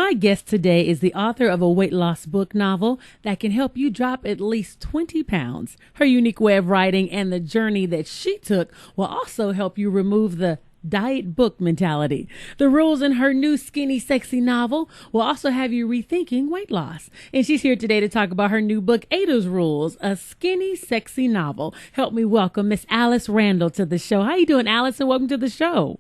My guest today is the author of a weight loss book novel that can help you drop at least 20 pounds. Her unique way of writing and the journey that she took will also help you remove the diet book mentality. The rules in her new Skinny Sexy novel will also have you rethinking weight loss. And she's here today to talk about her new book, Ada's Rules, a skinny sexy novel. Help me welcome Miss Alice Randall to the show. How you doing, Alice, and welcome to the show.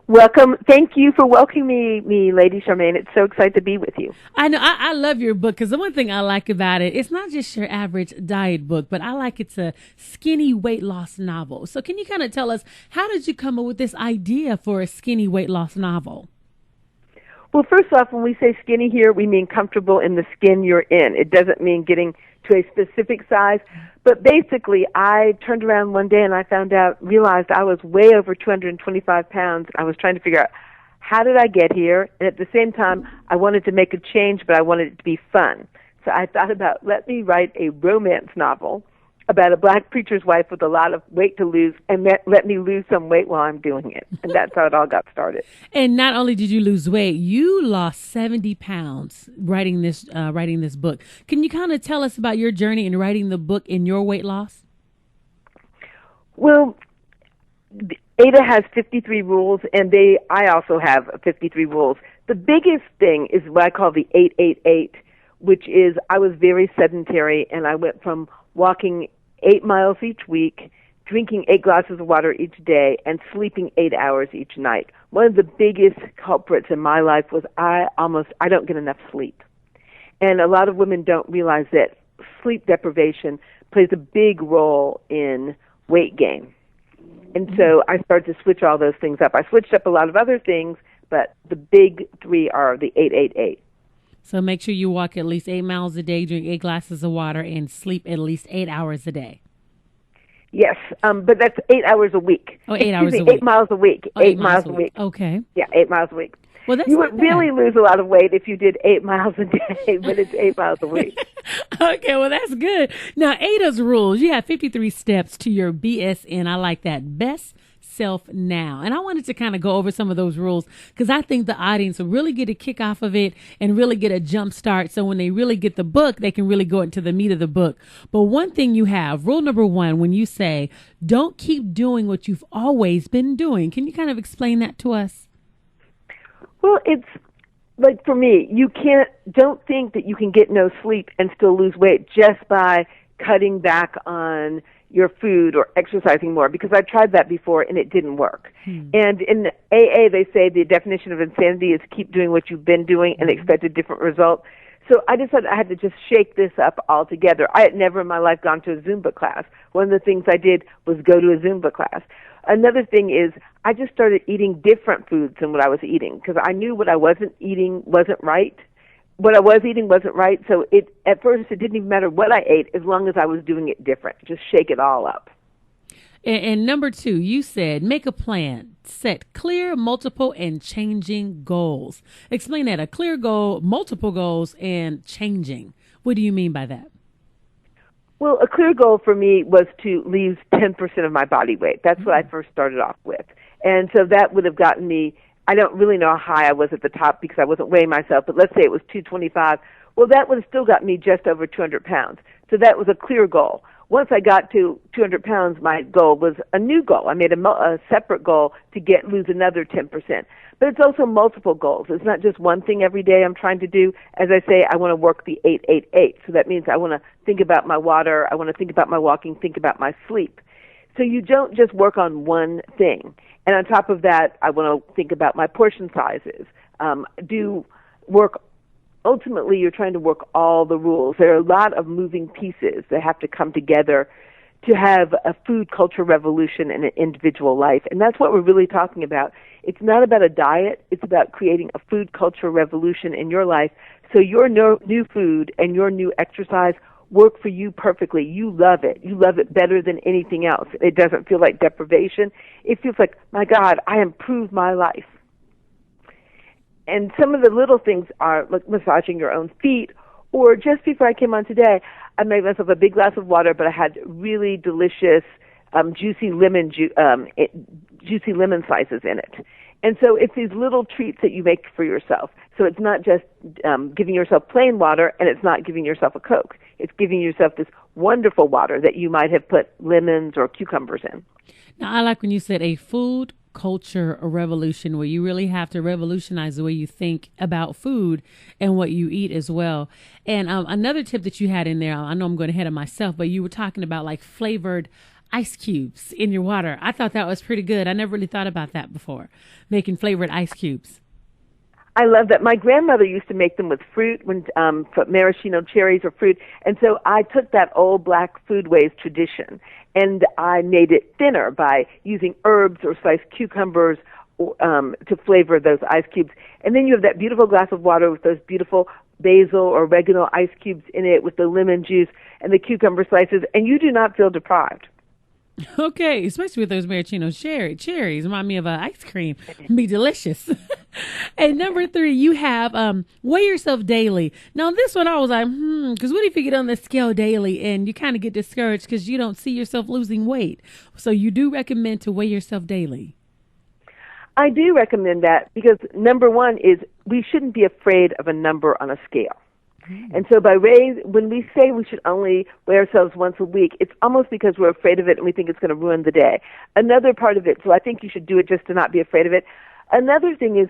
Welcome. Thank you for welcoming me, Lady Charmaine. It's so excited to be with you. I know. I love your book because the one thing I like about it, it's not just your average diet book, but I like it's a skinny weight loss novel. So can you kind of tell us, how did you come up with this idea for a skinny weight loss novel? Well, first off, when we say skinny here, we mean comfortable in the skin you're in. It doesn't mean getting to a specific size. But basically, I turned around one day and I realized I was way over 225 pounds. I was trying to figure out, how did I get here? And at the same time, I wanted to make a change, but I wanted it to be fun. So I thought about, let me write a romance novel about a black preacher's wife with a lot of weight to lose, and let me lose some weight while I'm doing it. And that's how it all got started. And not only did you lose weight, you lost 70 pounds writing this book. Can you kind of tell us about your journey in writing the book and your weight loss? Well, Ada has 53 rules, and I also have 53 rules. The biggest thing is what I call the 888, which is I was very sedentary, and I went from walking 8 miles each week, drinking 8 glasses of water each day, and sleeping 8 hours each night. One of the biggest culprits in my life was I don't get enough sleep. And a lot of women don't realize that sleep deprivation plays a big role in weight gain. And so I started to switch all those things up. I switched up a lot of other things, but the big three are the 888. So make sure you walk at least 8 miles a day, drink 8 glasses of water, and sleep at least 8 hours a day. Yes, but that's 8 hours a week. Oh, 8 hours a week. 8 miles a week. Oh, 8 miles a week. Okay. Yeah, 8 miles a week. Well, that's you would really lose a lot of weight if you did 8 miles a day, but it's 8 miles a week. Okay, well, that's good. Now, Ada's Rules, you have 53 steps to your BSN. I like that. Best self now. And I wanted to kind of go over some of those rules because I think the audience will really get a kick off of it and really get a jump start. So when they really get the book, they can really go into the meat of the book. But one thing you have, rule number 1, when you say, don't keep doing what you've always been doing. Can you kind of explain that to us? Well, it's like for me, don't think that you can get no sleep and still lose weight just by cutting back on your food or exercising more, because I tried that before and it didn't work. And in AA, they say the definition of insanity is keep doing what you've been doing and expect a different result. So I decided I had to just shake this up altogether. I had never in my life gone to a Zumba class. One of the things I did was go to a Zumba class. Another thing is I just started eating different foods than what I was eating because I knew what I wasn't eating wasn't right. What I was eating wasn't right, so at first it didn't even matter what I ate as long as I was doing it different. Just shake it all up. And number 2, you said make a plan, set clear, multiple, and changing goals. Explain that, a clear goal, multiple goals, and changing. What do you mean by that? Well, a clear goal for me was to lose 10% of my body weight. That's what I first started off with. And so that would have gotten me, I don't really know how high I was at the top because I wasn't weighing myself, but let's say it was 225. Well, that would have still got me just over 200 pounds. So that was a clear goal. Once I got to 200 pounds, my goal was a new goal. I made a separate goal to lose another 10%. But it's also multiple goals. It's not just one thing every day I'm trying to do. As I say, I want to work the 888. So that means I want to think about my water, I want to think about my walking, think about my sleep. So you don't just work on one thing. And on top of that, I want to think about my portion sizes. Ultimately, you're trying to work all the rules. There are a lot of moving pieces that have to come together to have a food culture revolution in an individual life. And that's what we're really talking about. It's not about a diet. It's about creating a food culture revolution in your life so your new food and your new exercise work for you perfectly. You love it. You love it better than anything else. It doesn't feel like deprivation. It feels like, my God, I improved my life. And some of the little things are like massaging your own feet, or just before I came on today, I made myself a big glass of water, but I had really delicious juicy lemon slices in it. And so it's these little treats that you make for yourself. So it's not just giving yourself plain water, and it's not giving yourself a Coke. It's giving yourself this wonderful water that you might have put lemons or cucumbers in. Now, I like when you said a food culture revolution, where you really have to revolutionize the way you think about food and what you eat as well. And another tip that you had in there, I know I'm going ahead of myself, but you were talking about like flavored ice cubes in your water. I thought that was pretty good. I never really thought about that before, making flavored ice cubes. I love that. My grandmother used to make them with fruit, when maraschino cherries or fruit. And so I took that old black foodways tradition and I made it thinner by using herbs or sliced cucumbers to flavor those ice cubes. And then you have that beautiful glass of water with those beautiful basil or oregano ice cubes in it with the lemon juice and the cucumber slices, and you do not feel deprived. Okay, especially with those maraschino cherries. Remind me of ice cream. Be delicious. And number 3, you have weigh yourself daily. Now, this one I was like, because what if you get on the scale daily and you kind of get discouraged because you don't see yourself losing weight? So you do recommend to weigh yourself daily. I do recommend that because number 1 is we shouldn't be afraid of a number on a scale. And so when we say we should only weigh ourselves once a week, it's almost because we're afraid of it and we think it's going to ruin the day. Another part of it, so I think you should do it just to not be afraid of it. Another thing is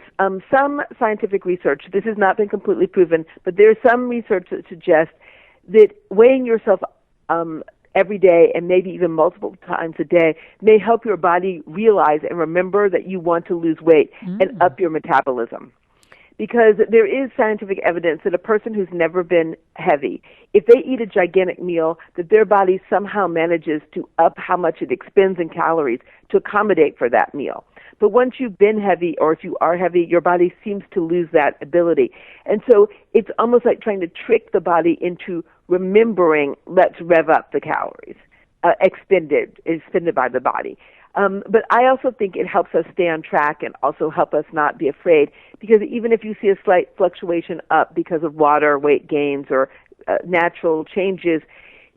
some scientific research, this has not been completely proven, but there's some research that suggests that weighing yourself every day and maybe even multiple times a day may help your body realize and remember that you want to lose weight and up your metabolism. Because there is scientific evidence that a person who's never been heavy, if they eat a gigantic meal, that their body somehow manages to up how much it expends in calories to accommodate for that meal. But once you've been heavy, or if you are heavy, your body seems to lose that ability. And so it's almost like trying to trick the body into remembering, let's rev up the calories expended by the body. But I also think it helps us stay on track and also help us not be afraid, because even if you see a slight fluctuation up because of water weight gains or natural changes,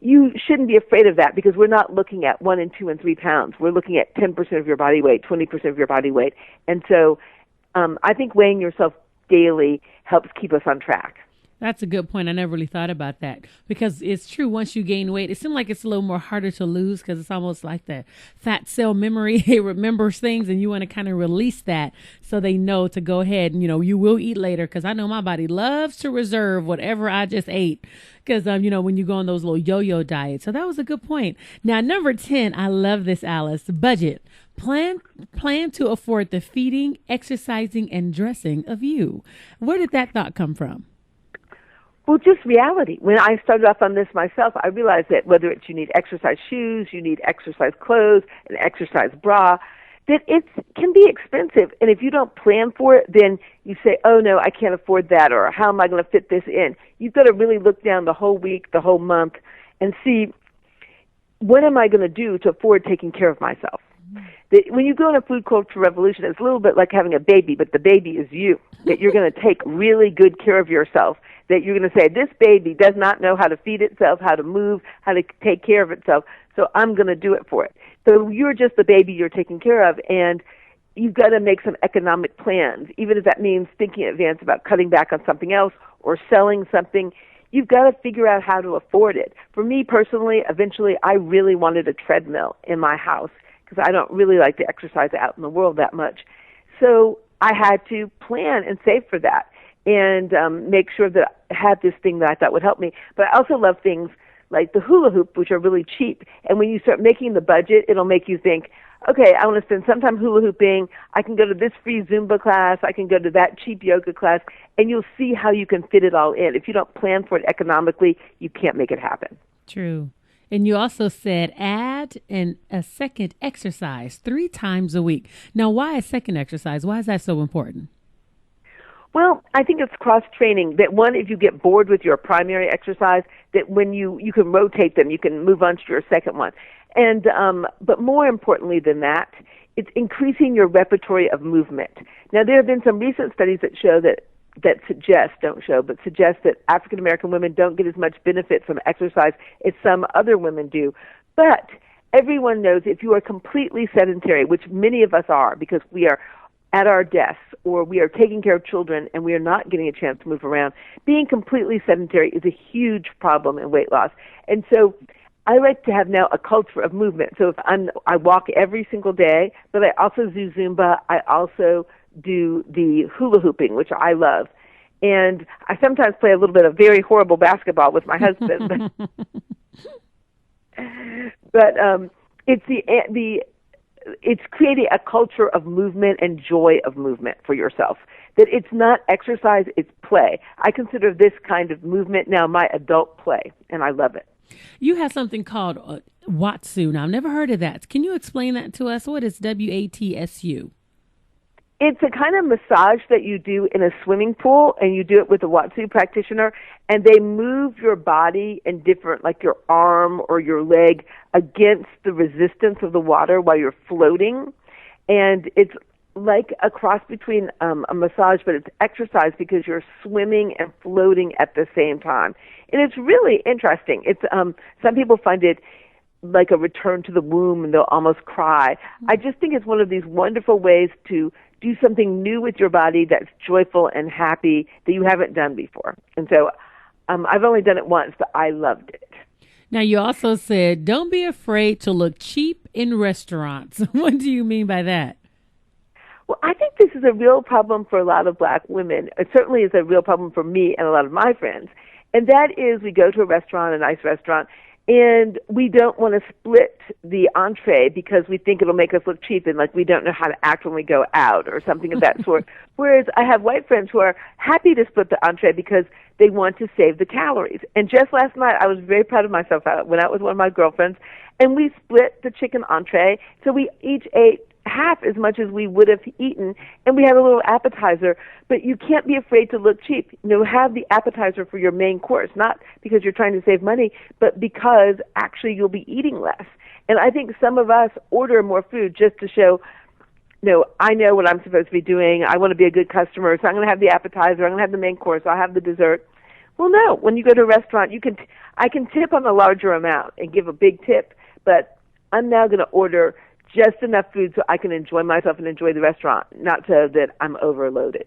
you shouldn't be afraid of that, because we're not looking at 1 and 2 and 3 pounds. We're looking at 10% of your body weight, 20% of your body weight. And so I think weighing yourself daily helps keep us on track. That's a good point. I never really thought about that, because it's true. Once you gain weight, it seems like it's a little more harder to lose, because it's almost like the fat cell memory. It remembers things and you want to kind of release that so they know to go ahead and, you will eat later, because I know my body loves to reserve whatever I just ate, because, when you go on those little yo-yo diets. So that was a good point. Now, number 10, I love this, Alice. Budget. Plan to afford the feeding, exercising, and dressing of you. Where did that thought come from? Well, just reality. When I started off on this myself, I realized that whether it's you need exercise shoes, you need exercise clothes, an exercise bra, that it can be expensive. And if you don't plan for it, then you say, oh, no, I can't afford that, or how am I going to fit this in? You've got to really look down the whole week, the whole month, and see, what am I going to do to afford taking care of myself? That when you go on a food culture revolution, it's a little bit like having a baby, but the baby is you, that you're going to take really good care of yourself, that you're going to say, this baby does not know how to feed itself, how to move, how to take care of itself, so I'm going to do it for it. So you're just the baby you're taking care of, and you've got to make some economic plans, even if that means thinking in advance about cutting back on something else or selling something. You've got to figure out how to afford it. For me personally, eventually I really wanted a treadmill in my house, because I don't really like to exercise out in the world that much. So I had to plan and save for that, and make sure that I had this thing that I thought would help me. But I also love things like the hula hoop, which are really cheap. And when you start making the budget, it'll make you think, okay, I want to spend some time hula hooping. I can go to this free Zumba class. I can go to that cheap yoga class. And you'll see how you can fit it all in. If you don't plan for it economically, you can't make it happen. True. And you also said add a second exercise 3 times a week. Now, why a second exercise? Why is that so important? Well, I think it's cross-training. That one, if you get bored with your primary exercise, that when you can rotate them, you can move on to your second one. And but more importantly than that, it's increasing your repertoire of movement. Now, there have been some recent studies that show suggest that African American women don't get as much benefit from exercise as some other women do. But everyone knows if you are completely sedentary, which many of us are, because we are at our desks, or we are taking care of children and we are not getting a chance to move around, being completely sedentary is a huge problem in weight loss. And so I like to have now a culture of movement. So if I walk every single day, but I also do Zumba. I also do the hula hooping, which I love. And I sometimes play a little bit of very horrible basketball with my husband. But it's creating a culture of movement and joy of movement for yourself. That it's not exercise, it's play. I consider this kind of movement now my adult play, and I love it. You have something called WATSU. Now, I've never heard of that. Can you explain that to us? What is WATSU? It's a kind of massage that you do in a swimming pool, and you do it with a WATSU practitioner, and they move your body in different, like your arm or your leg, against the resistance of the water while you're floating. And it's like a cross between a massage, but it's exercise because you're swimming and floating at the same time. And it's really interesting. It's some people find it like a return to the womb, and they'll almost cry. I just think it's one of these wonderful ways to do something new with your body that's joyful and happy that you haven't done before. And so I've only done it once, but I loved it. Now, you also said, don't be afraid to look cheap in restaurants. What do you mean by that? Well, I think this is a real problem for a lot of black women. It certainly is a real problem for me and a lot of my friends. And that is, we go to a restaurant, a nice restaurant, and we don't want to split the entree because we think it'll make us look cheap and like we don't know how to act when we go out or something of that sort. Whereas I have white friends who are happy to split the entree because they want to save the calories. And just last night, I was very proud of myself. I went out with one of my girlfriends, and we split the chicken entree. So we each ate half as much as we would have eaten, and we had a little appetizer. But you can't be afraid to look cheap. You know, have the appetizer for your main course, not because you're trying to save money, but because actually you'll be eating less. And I think some of us order more food just to show, I know what I'm supposed to be doing. I want to be a good customer, so I'm going to have the appetizer. I'm going to have the main course. I'll have the dessert. Well, no. When you go to a restaurant, I can tip on a larger amount and give a big tip, but I'm now going to order just enough food so I can enjoy myself and enjoy the restaurant, not so that I'm overloaded.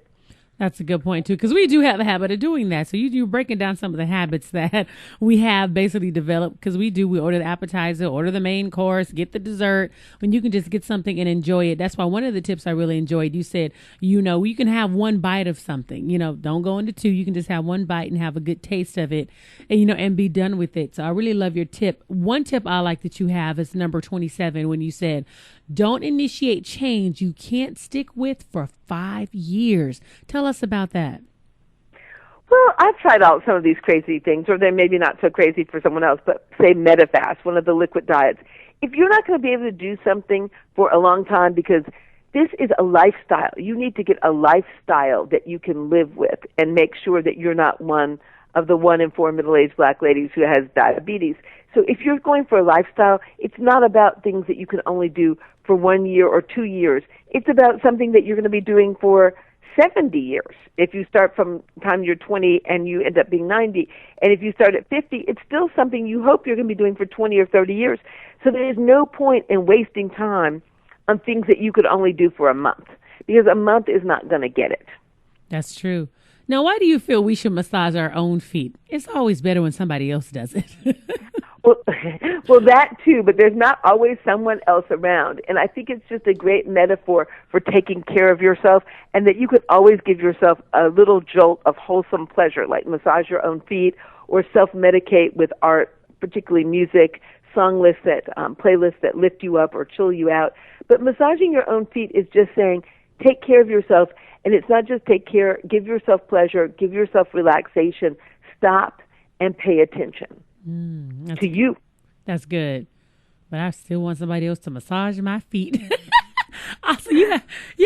That's a good point, too, because we do have a habit of doing that. So you're breaking down some of the habits that we have basically developed, because we order the appetizer, order the main course, get the dessert, when you can just get something and enjoy it. That's why one of the tips I really enjoyed, you said, you can have one bite of something, don't go into two. You can just have one bite and have a good taste of it and, and be done with it. So I really love your tip. One tip I like that you have is number 27, when you said, don't initiate change you can't stick with for 5 years. Tell us about that. Well, I've tried out some of these crazy things, or they're maybe not so crazy for someone else, but say MetaFast, one of the liquid diets. If you're not going to be able to do something for a long time, because this is a lifestyle, you need to get a lifestyle that you can live with and make sure that you're not one of the 1 in 4 middle-aged black ladies who has diabetes. So if you're going for a lifestyle, it's not about things that you can only do for 1 year or 2 years. It's about something that you're going to be doing for 70 years. If you start from the time you're 20 and you end up being 90, and if you start at 50, it's still something you hope you're going to be doing for 20 or 30 years. So there is no point in wasting time on things that you could only do for a month, because a month is not going to get it. That's true. Now, why do you feel we should massage our own feet? It's always better when somebody else does it. Well, that too, but there's not always someone else around. And I think it's just a great metaphor for taking care of yourself, and that you could always give yourself a little jolt of wholesome pleasure, like massage your own feet or self-medicate with art, particularly music, song lists playlists that lift you up or chill you out. But massaging your own feet is just saying, take care of yourself. And it's not just take care, give yourself pleasure, give yourself relaxation, stop and pay attention to you. That's good. But I still want somebody else to massage my feet. Also, you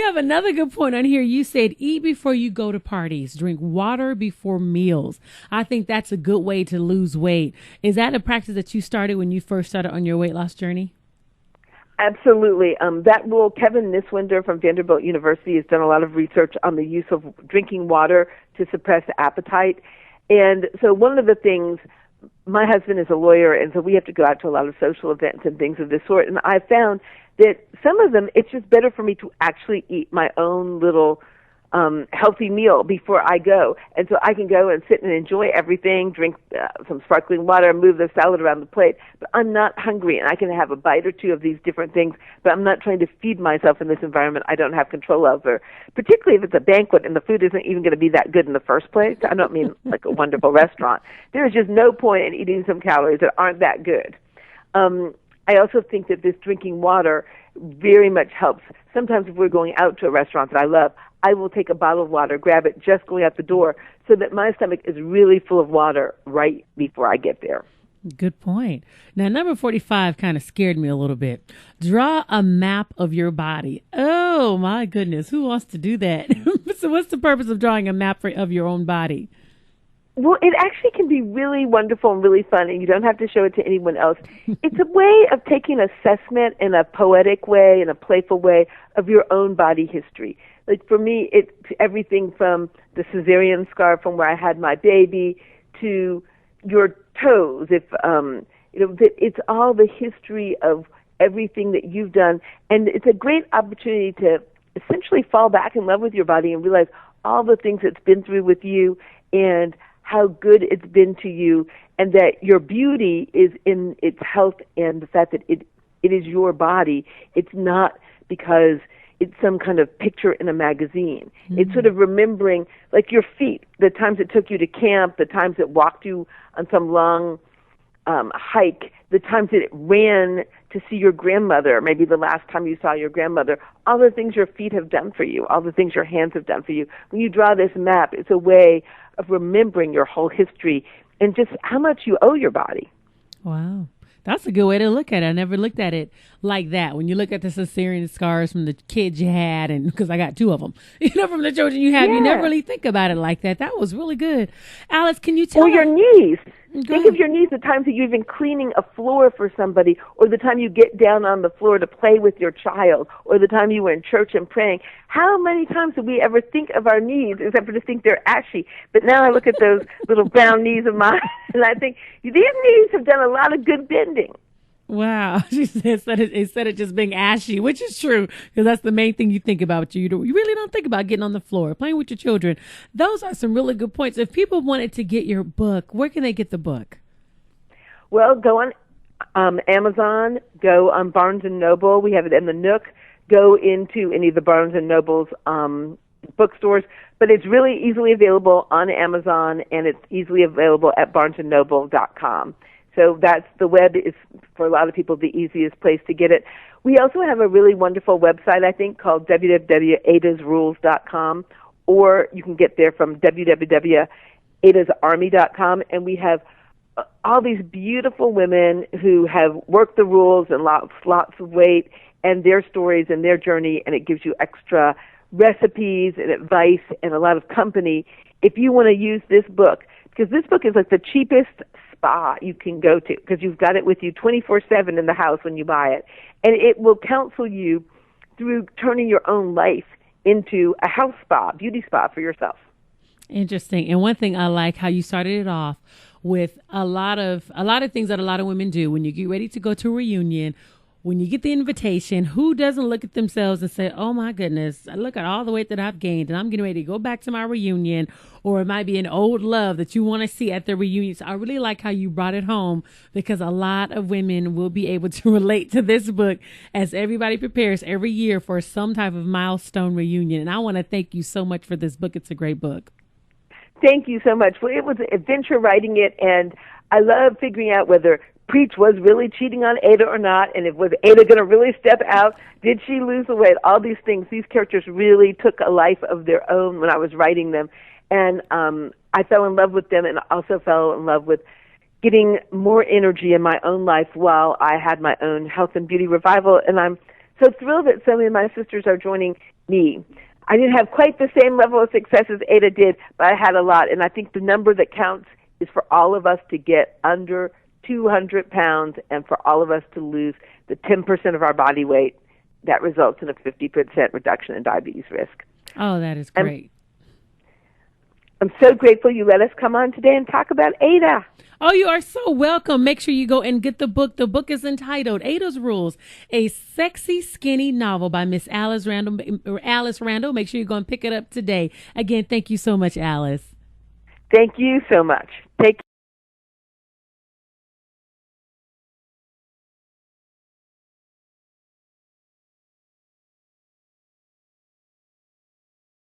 have another good point on here. You said eat before you go to parties, drink water before meals. I think that's a good way to lose weight. Is that a practice that you started when you first started on your weight loss journey? Absolutely. That rule, Kevin Niswinder from Vanderbilt University has done a lot of research on the use of drinking water to suppress appetite. And so one of the things, my husband is a lawyer, and so we have to go out to a lot of social events and things of this sort. And I found that some of them, it's just better for me to actually eat my own little healthy meal before I go. And so I can go and sit and enjoy everything, drink some sparkling water, move the salad around the plate. But I'm not hungry, and I can have a bite or two of these different things, but I'm not trying to feed myself in this environment I don't have control over, particularly if it's a banquet and the food isn't even going to be that good in the first place. I don't mean like a wonderful restaurant. There is just no point in eating some calories that aren't that good. I also think that this drinking water very much helps. Sometimes if we're going out to a restaurant that I love, I will take a bottle of water, grab it just going out the door so that my stomach is really full of water right before I get there. Good point. Now, number 45 kind of scared me a little bit. Draw a map of your body. Oh, my goodness. Who wants to do that? So what's the purpose of drawing a map of your own body? Well, it actually can be really wonderful and really fun, and you don't have to show it to anyone else. It's a way of taking assessment in a poetic way, in a playful way, of your own body history. Like for me, it's everything from the cesarean scar from where I had my baby to your toes. It's all the history of everything that you've done, and it's a great opportunity to essentially fall back in love with your body and realize all the things it's been through with you and how good it's been to you, and that your beauty is in its health and the fact that it is your body. It's not because it's some kind of picture in a magazine. Mm-hmm. It's sort of remembering, like your feet, the times it took you to camp, the times it walked you on some long hike, the times that it ran to see your grandmother, maybe the last time you saw your grandmother, all the things your feet have done for you, all the things your hands have done for you. When you draw this map, it's a way of remembering your whole history and just how much you owe your body. Wow. That's a good way to look at it. I never looked at it like that. When you look at the cesarean scars from the kids you had, and because I got 2 of them, from the children you had, you never really think about it like that. That was really good. Alice, can you tell us? Or your knees. Think of your knees, the times that you're even cleaning a floor for somebody, or the time you get down on the floor to play with your child, or the time you were in church and praying. How many times do we ever think of our knees except for to think they're ashy? But now I look at those little brown knees of mine, and I think, these knees have done a lot of good bending. Wow. She said instead of just being ashy, which is true, because that's the main thing you think about. You really don't think about getting on the floor, playing with your children. Those are some really good points. If people wanted to get your book, where can they get the book? Well, go on Amazon, go on Barnes & Noble. We have it in the Nook. Go into any of the Barnes & Noble's bookstores. But it's really easily available on Amazon, and it's easily available at barnesandnoble.com. So that's the web is, for a lot of people, the easiest place to get it. We also have a really wonderful website, I think, called www.adasrules.com, or you can get there from www.adasarmy.com, and we have all these beautiful women who have worked the rules and lots of weight, and their stories and their journey, and it gives you extra recipes and advice and a lot of company if you want to use this book, because this book is like the cheapest spa you can go to, because you've got it with you 24/7 in the house when you buy it, and it will counsel you through turning your own life into a health spa, beauty spa for yourself. Interesting. And one thing I like how you started it off with a lot of things that a lot of women do when you get ready to go to a reunion. When you get the invitation, who doesn't look at themselves and say, oh, my goodness, look at all the weight that I've gained and I'm getting ready to go back to my reunion, or it might be an old love that you want to see at the reunion. So I really like how you brought it home, because a lot of women will be able to relate to this book as everybody prepares every year for some type of milestone reunion. And I want to thank you so much for this book. It's a great book. Thank you so much. Well, it was an adventure writing it, and I love figuring out whether Preach was really cheating on Ada or not, and was Ada going to really step out? Did she lose the weight? All these things. These characters really took a life of their own when I was writing them, and I fell in love with them, and also fell in love with getting more energy in my own life while I had my own health and beauty revival, and I'm so thrilled that so many of my sisters are joining me. I didn't have quite the same level of success as Ada did, but I had a lot, and I think the number that counts is for all of us to get under 200 pounds, and for all of us to lose the 10% of our body weight that results in a 50% reduction in diabetes risk. Oh, that is great. I'm so grateful you let us come on today and talk about Ada. Oh, you are so welcome. Make sure you go and get the book. The book is entitled Ada's Rules, a sexy, skinny novel by Miss Alice Randall. Alice Randall. Make sure you go and pick it up today. Again, thank you so much, Alice. Thank you so much. Take